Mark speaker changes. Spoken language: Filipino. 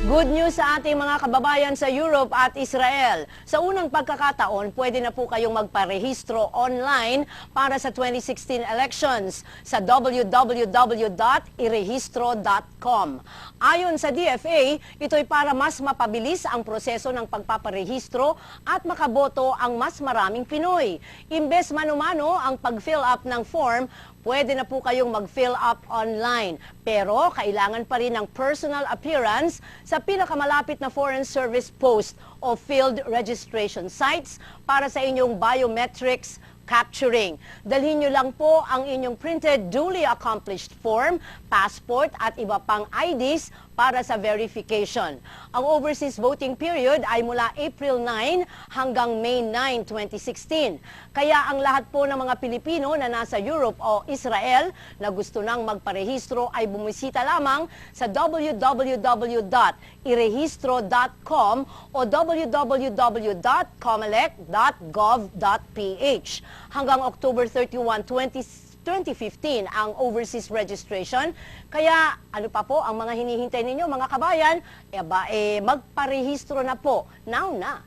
Speaker 1: Good news sa ating mga kababayan sa Europe at Israel. Sa unang pagkakataon, pwede na po kayong magparehistro online para sa 2016 elections sa www.irehistro.com. Ayon sa DFA, ito'y para mas mapabilis ang proseso ng pagpaparehistro at makaboto ang mas maraming Pinoy. Imbes mano-mano ang pag-fill up ng form, pwede na po kayong mag-fill up online. Pero kailangan pa rin ng personal appearance sa pinakamalapit na foreign service post o field registration sites para sa inyong biometrics capturing. Dalhin nyo lang po ang inyong printed, duly accomplished form, passport at iba pang IDs para sa verification. Ang overseas voting period ay mula April 9 hanggang May 9, 2016. Kaya ang lahat po ng mga Pilipino na nasa Europe o Israel na gusto nang magparehistro ay bumisita lamang sa www.irehistro.com o www.comelec.gov.ph. Hanggang October 31, 2015 ang overseas registration. Kaya ano pa po ang mga hinihintay ninyo mga kabayan? Magparehistro na po. Now na!